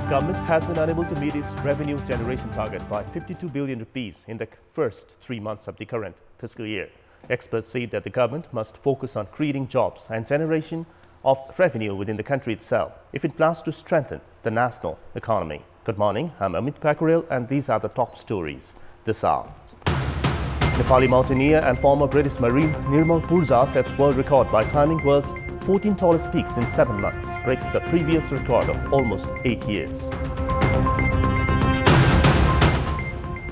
government has been unable to meet its revenue generation target by 52 billion rupees in the first 3 months of the current fiscal year. Experts say that the government must focus on creating jobs and generation of revenue within the country itself if it plans to strengthen the national economy. Good morning, I'm Amit Pakurel and these are the top stories this hour. Nepali mountaineer and former British Marine Nirmal Purja sets world record by climbing world's 14 tallest peaks in 7 months, breaks the previous record of almost 8 years.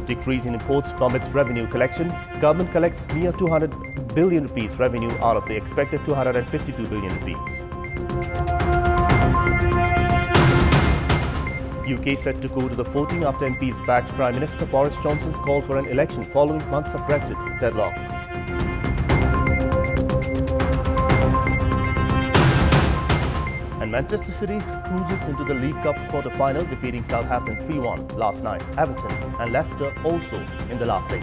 Decrease in imports plummets revenue collection. Government collects near 200 billion rupees revenue out of the expected 252 billion rupees. UK set to go to the voting after MPs backed Prime Minister Boris Johnson's call for an election following months of Brexit deadlock. And Manchester City cruises into the League Cup quarter-final, defeating Southampton 3-1 last night. Everton and Leicester also in the last 8.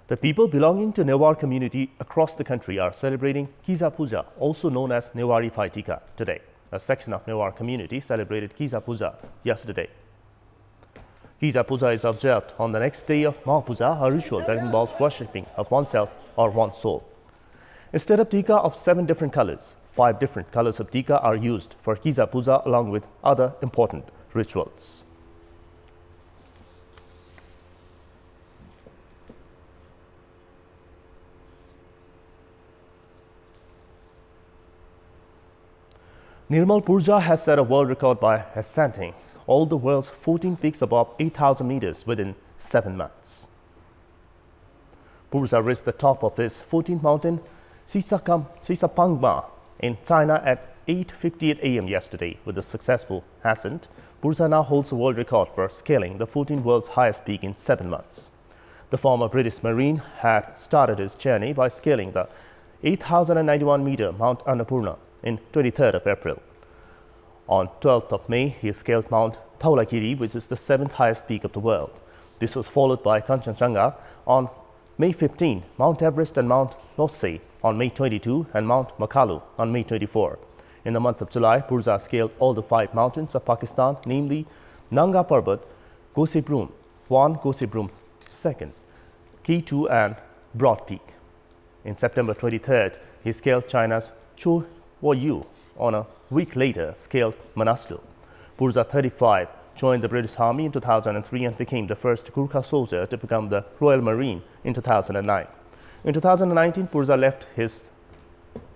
The people belonging to Newar community across the country are celebrating Kiza Puja, also known as Newari Phaitika, today. A section of Newar community celebrated Kiza Puja yesterday. Kiza Puja is observed on the next day of Maha Puja, a ritual that involves worshipping of oneself or one's soul. Instead of tika of 7 different colors, 5 different colors of tika are used for Kiza Puja along with other important rituals. Nirmal Purja has set a world record by ascending all the world's 14 peaks above 8,000 meters within 7 months. Purja reached the top of his 14th mountain, Sisapangma, in China at 8:58 a.m. yesterday. With a successful ascent, Purja now holds a world record for scaling the 14th world's highest peak in 7 months. The former British Marine had started his journey by scaling the 8,091-meter Mount Annapurna in 23rd of April. On 12th of May, he scaled Mount Dhaulagiri, which is the 7th highest peak of the world. This was followed by Kanchenjunga on May 15, Mount Everest and Mount Lhotse on May 22, and Mount Makalu on May 24. In the month of July, Purja scaled all the 5 mountains of Pakistan, namely Nanga Parbat, Gosebrum 1, Gosebrum 2, K2 and Broad Peak. In September 23rd, he scaled China's Cho Yu. On a week later, scaled Manaslu. Purja 35 joined the British Army in 2003 and became the first Gurkha soldier to become the Royal Marine in 2009. In 2019, Purja left his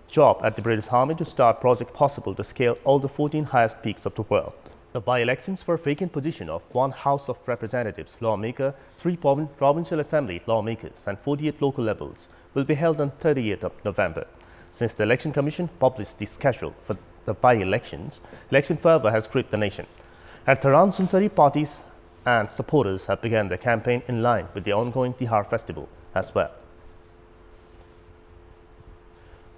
job at the British Army to start Project Possible to scale all the 14 highest peaks of the world. The by-elections for vacant position of 1 House of Representatives lawmaker, 3 Provincial Assembly lawmakers and 48 local levels will be held on 30th of November. Since the Election Commission published the schedule for the by-elections, election fervor has gripped the nation. At Dharan, Sunsari, parties and supporters have begun their campaign in line with the ongoing Tihar festival as well.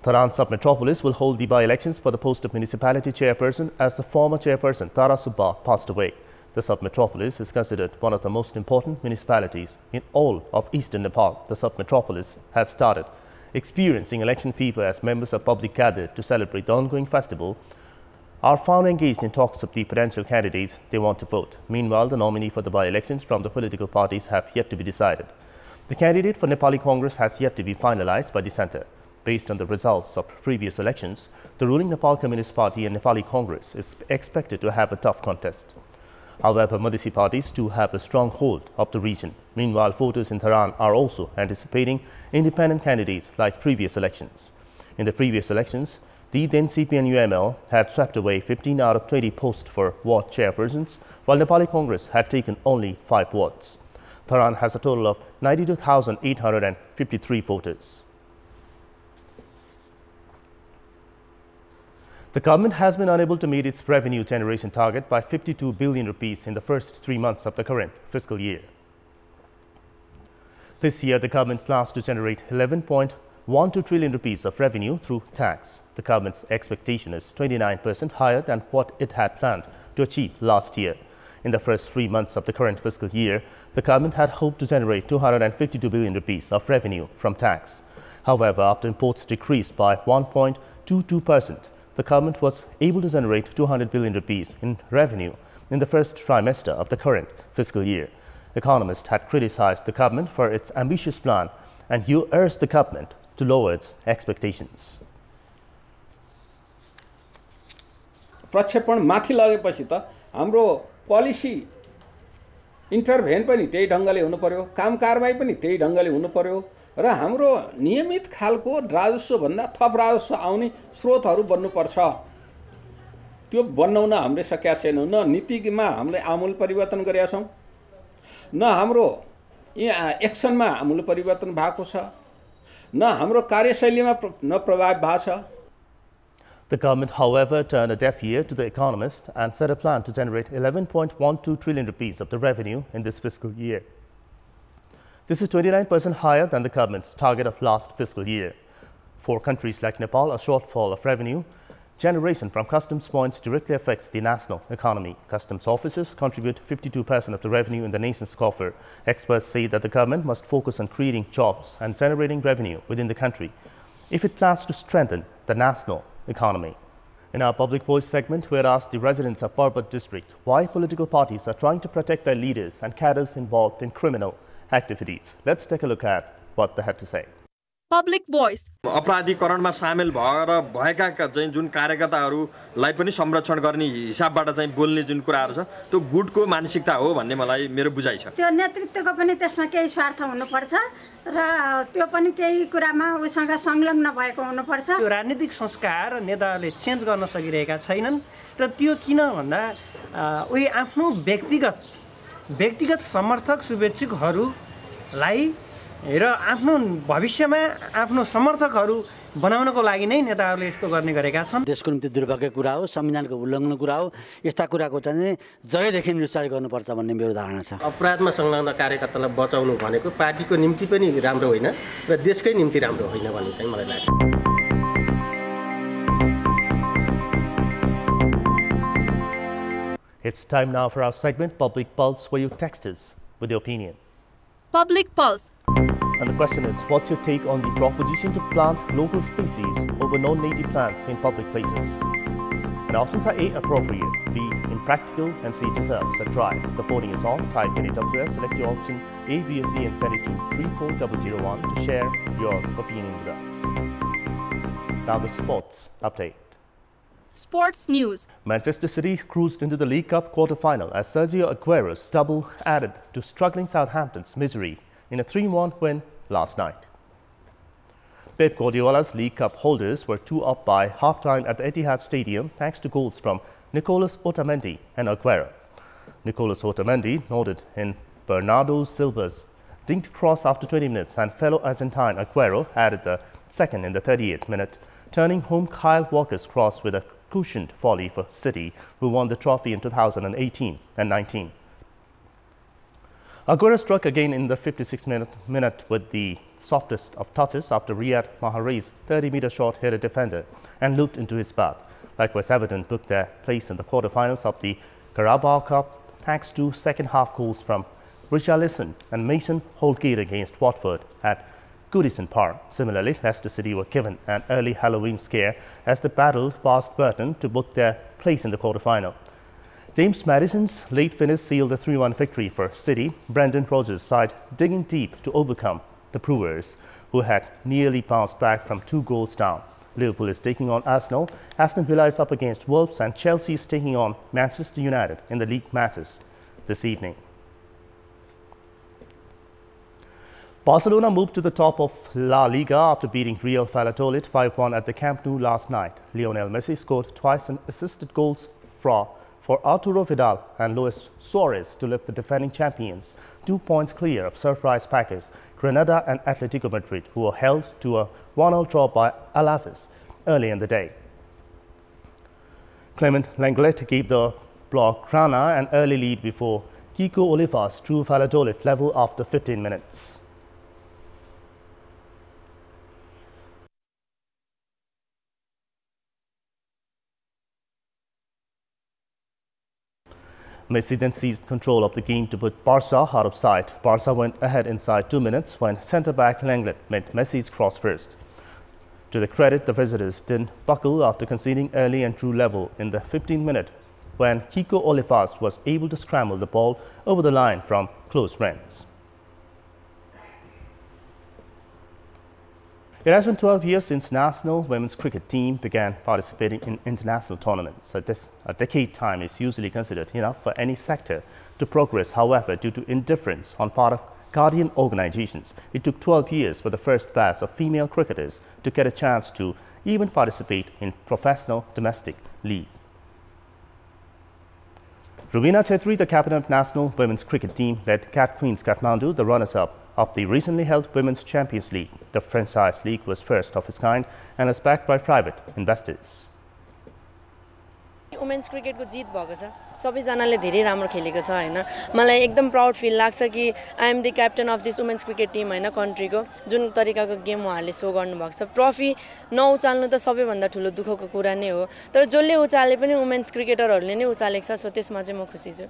Dharan sub-metropolis will hold the by-elections for the post of municipality chairperson as the former chairperson Tara Subba passed away. The sub-metropolis is considered one of the most important municipalities in all of eastern Nepal. The sub-metropolis has started experiencing election fever as members of public gathered to celebrate the ongoing festival are found engaged in talks of the potential candidates they want to vote. Meanwhile, the nominee for the by-elections from the political parties have yet to be decided. The candidate for Nepali Congress has yet to be finalized by the centre. Based on the results of previous elections, the ruling Nepal Communist Party and Nepali Congress is expected to have a tough contest. However, Madhesi parties too have a strong hold of the region. Meanwhile, voters in Dharan are also anticipating independent candidates like previous elections. In the previous elections, the then CPN-UML had swept away 15 out of 20 posts for ward chairpersons, while Nepali Congress had taken only 5 wards. Dharan has a total of 92,853 voters. The government has been unable to meet its revenue generation target by 52 billion rupees in the first 3 months of the current fiscal year. This year, the government plans to generate 11.12 trillion rupees of revenue through tax. The government's expectation is 29% higher than what it had planned to achieve last year. In the first 3 months of the current fiscal year, the government had hoped to generate 252 billion rupees of revenue from tax. However, after imports decreased by 1.22%, the government was able to generate 200 billion rupees in revenue in the first trimester of the current fiscal year. Economists had criticized the government for its ambitious plan and urged the government to lower its expectations. प्रक्षेपण माथि लगेपछि त हाम्रो policy intervene पनि त्यही ढङ्गले हुनु पर्यो, काम कारबाही पनि त्यही ढङ्गले हुनु पर्यो र हाम्रो नियमित खालको राजस्व भन्दा थप राजस्व आउने स्रोतहरू बन्नुपर्छ। त्यो बनाउन हामीले सकेका छैनौँ। न नीतिमा हामीले आमूल परिवर्तन गरेका छौँ, न हाम्रो एक्सनमा आमूल परिवर्तन भएको छ, न हाम्रो कार्यशैलीमा न प्रभाव भएको छ। The government, however, turned a deaf ear to the economists and set a plan to generate 11.12 trillion rupees of the revenue in this fiscal year. This is 29% higher than the government's target of last fiscal year. For countries like Nepal, a shortfall of revenue generation from customs points directly affects the national economy. Customs offices contribute 52% of the revenue in the nation's coffer. Experts say that the government must focus on creating jobs and generating revenue within the country if it plans to strengthen the national economy. In our Public Voice segment, we had asked the residents of Parbat district why political parties are trying to protect their leaders and cadres involved in criminal activities. Let's take a look at what they had to say. Public Voice. अपराधीकरणमा सामेल भएका चाहिँ जुन कार्यकर्ताहरूलाई पनि संरक्षण गर्ने हिसाबबाट चाहिँ बोल्ने जुन कुराहरू छ त्यो गुटको मानसिकता हो भन्ने मलाई मेरो बुझाइ छ। त्यो नेतृत्वको पनि त्यसमा केही स्वार्थ हुनुपर्छ र त्यो पनि केही कुरामा उसँग संलग्न भएको हुनुपर्छ। त्यो राजनीतिक संस्कार नेताहरूले चेन्ज गर्न सकिरहेका छैनन् र त्यो किन भन्दा उही आफ्नो व्यक्तिगत समर्थक शुभेच्छुकहरूलाई र आफ्नो भविष्यमा आफ्नो समर्थकहरू बनाउनको लागि नै नेताहरूले यस्तो गर्ने गरेका छन्। देशको निम्ति दुर्भाग्य कुरा हो, संविधानको उल्लङ्घन कुरा हो। यस्ता कुराको चाहिँ जयदेखि निरुत्साह गर्नुपर्छ भन्ने मेरो धारणा छ। अपराधमा संलग्न कार्यकर्तालाई बचाउनु भनेको पार्टीको निम्ति पनि राम्रो होइन र देशकै निम्ति राम्रो होइन भन्ने चाहिँ मलाई लाग्छ। It's time now for our segment Public Pulse, where you text us with your opinion. Public Pulse. And the question is, what's your take on the proposition to plant local species over non-native plants in public places? And options are A, appropriate, B, impractical, and C, deserves a try. The voting is on. Type in AWS, select your option A, B, or C, and send it to 34001 to share your opinion with us. Now the sports update. Sports news. Manchester City cruised into the League Cup quarter-final as Sergio Aguero's double added to struggling Southampton's misery in a 3-1 win last night. Pep Guardiola's League Cup holders were 2-up by half-time at the Etihad Stadium thanks to goals from Nicolas Otamendi and Aguero. Nicolas Otamendi nodded in Bernardo Silva's dinked cross after 20 minutes, and fellow Argentine Aguero added the second in the 38th minute, turning home Kyle Walker's cross with a cushioned volley for City, who won the trophy in 2018 and 19. Aguero struck again in the 56th minute with the softest of touches after Riyad Mahrez's 30-meter shot hit a defender and looped into his path. Likewise, Everton booked their place in the quarterfinals of the Carabao Cup thanks to second-half goals from Richarlison and Mason Holgate against Watford at Goodison Park. Similarly, Leicester City were given an early Halloween scare as they battled past Burton to book their place in the quarter-final. James Maddison's late finish sealed a 3-1 victory for City. Brendan Rodgers' side digging deep to overcome the Brewers, who had nearly bounced back from 2 goals down. Liverpool is taking on Arsenal, Aston Villa is up against Wolves, and Chelsea is taking on Manchester United in the league matches this evening. Barcelona moved to the top of La Liga after beating Real Valladolid 5-1 at the Camp Nou last night. Lionel Messi scored twice and assisted goals for Arturo Vidal and Luis Suarez to lift the defending champions 2 points clear of surprise packers Granada and Atletico Madrid, who were held to a 1-0 draw by Alaves early in the day. Clement Lenglet gave the Blaugrana an early lead before Kiko Olivas drew Valladolid level after 15 minutes. Messi then seized control of the game to put Barca out of sight. Barca went ahead inside 2 minutes when centre-back Lenglet met Messi's cross first. To their credit, the visitors didn't buckle after conceding early and drew level in the 15th minute when Kiko Olivas was able to scramble the ball over the line from close range. It has been 12 years since national women's cricket team began participating in international tournaments. A decade time is usually considered enough for any sector to progress. However, due to indifference on part of guardian organizations, it took 12 years for the first batch of female cricketers to get a chance to even participate in professional domestic league. Rubina Chetri, the captain of national women's cricket team, led Cat Queens Kathmandu, the runners-up of the recently held Women's Champions League. The franchise league was first of its kind and is backed by private investors. Women's क्रिकेटको जीत भएको छ सबैजनाले धेरै राम्रो खेलेको छ हैन मलाई एकदम प्राउड फिल लाग्छ कि I am the captain of this women's cricket team हैन कन्ट्रीको जुन तरिकाको गेम उहाँहरूले शो गर्नु भएको छ ट्रफी नउचाल्नु त सबैभन्दा ठुलो दुःखको कुरा नै हो तर जसले उचाले पनि वुमेन्स क्रिकेटरहरूले नै उचालेको छ सो त्यसमा चाहिँ म खुसी छु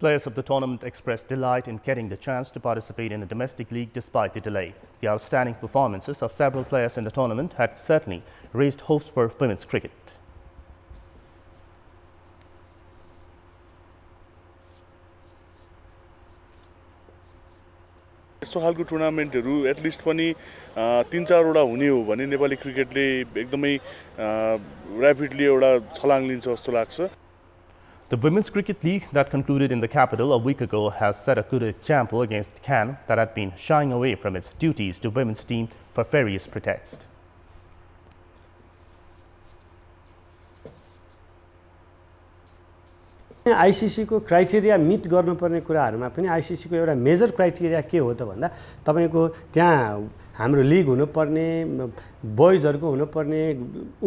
Players of the tournament expressed delight in getting the chance to participate in a domestic league despite the delay. The outstanding performances of several players in the tournament had certainly raised hopes for women's cricket. यस्तो खालको टुर्नामेन्टहरु at least पनि 3-4 वटा हुने हो भने नेपाली क्रिकेटले एकदमै rapidly एउटा छलाङ लिन्छ जस्तो लाग्छ The Women's Cricket League that concluded in the capital a week ago has set a good example against Can that had been shying away from its duties to women's team for various pretexts. ICC को criteria मिट गर्नुपर्ने कुराहरुमा पनि ICC को एउटा major criteria के हो त भन्दा तपाईको त्यहाँ हाम्रो लिग हुनुपर्ने बॉयजहरुको हुनुपर्ने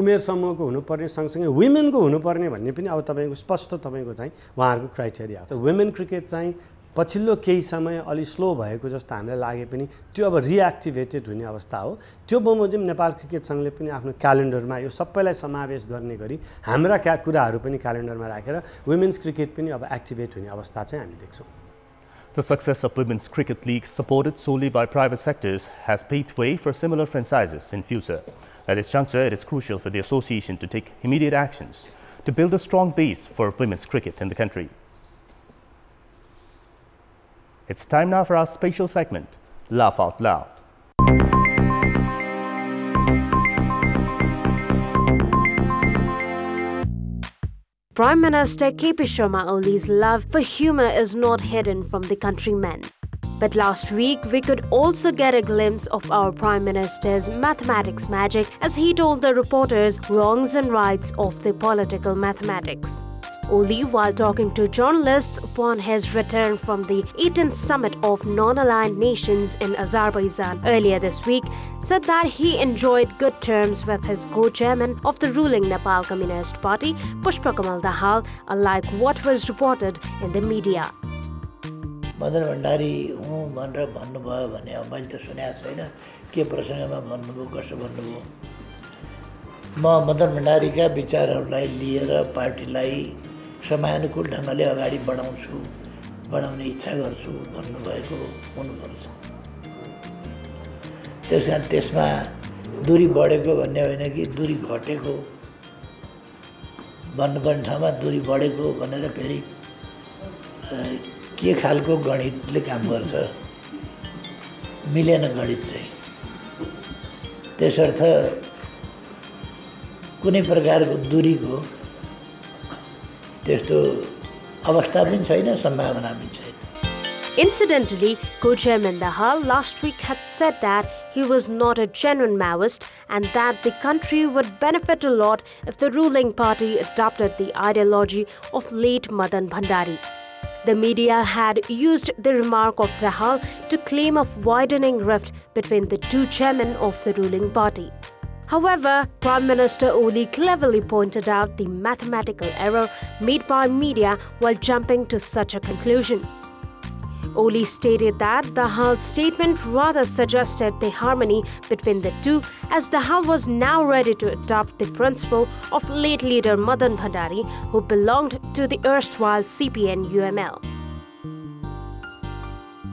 उमेर समूहको हुनुपर्ने सँगसँगै वुमेनको हुनुपर्ने भन्ने पनि अब तपाईको स्पष्ट तपाईको चाहिँ उहाँहरुको क्राइटेरिया हो वुमेन क्रिकेट चाहिँ पछिल्लो केही समय अलि स्लो भएको जस्तो हामीलाई लागे पनि त्यो अब रिएक्टिभेटेड हुने अवस्था हो त्यो बमोजिम नेपाल क्रिकेट संघले पनि आफ्नो क्यालेन्डरमा यो सबैलाई समावेश गर्ने गरी हाम्रा कुराहरु पनि क्यालेन्डरमा राखेर वुमेन्स क्रिकेट पनि अब एक्टिभेट हुने अवस्था चाहिँ हामी देख्छौं The success of Women's Cricket League, supported solely by private sectors, has paved way for similar franchises in future. At this juncture, it is crucial for the association to take immediate actions to build a strong base for women's cricket in the country. It's time now for our special segment, Laugh Out Loud. Prime Minister KP Sharma Oli's love for humor is not hidden from the countrymen. But last week, we could also get a glimpse of our Prime Minister's mathematics magic as he told the reporters wrongs and rights of the political mathematics. Oli, while talking to journalists upon his return from the 18th Summit of Non-Aligned Nations in Azerbaijan earlier this week, said that he enjoyed good terms with his co-chairman of the ruling Nepal Communist Party, Pushpa Kamal Dahal, unlike what was reported in the media. Madan Bhandari हुँ भनेर भन्नुभयो भने अब मैले त सुनेको छैन के प्रसङ्गमा भन्नुभयो कसो भन्नुभयो म मदन भण्डारीका विचारहरूलाई लिएर पार्टीलाई समयानुकूल ढङ्गले अगाडि बढाउने इच्छा गर्छु भन्नुभएको हुनुपर्छ त्यसकारण त्यसमा दूरी बढेको भन्ने होइन कि दूरी घटेको भन्नुपर्ने ठाउँमा दूरी बढेको भनेर फेरि के खालको गणितले काम गर्छ मिलेन गणित चाहिँ त्यसर्थ कुनै प्रकारको दूरीको त्यस्तो अवस्था पनि छैन सम्भावना पनि छैन Incidentally, co-chairman Dahal last week had said that he was not a genuine Maoist and that the country would benefit a lot if the ruling party adopted the ideology of late Madan Bhandari. The media had used the remark of Dahal to claim a widening rift between the two chairmen of the ruling party. However, Prime Minister Oli cleverly pointed out the mathematical error made by media while jumping to such a conclusion. Oli stated that Dahal's statement rather suggested the harmony between the two, as Dahal was now ready to adopt the principle of late leader Madan Bhandari, who belonged to the erstwhile CPN-UML.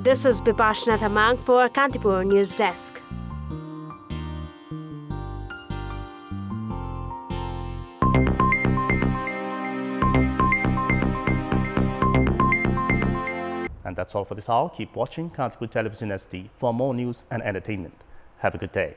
This is Bipashna Thamang for Kantipur News Desk. And that's all for this hour. Keep watching Kantipur Television SD for more news and entertainment. Have a good day.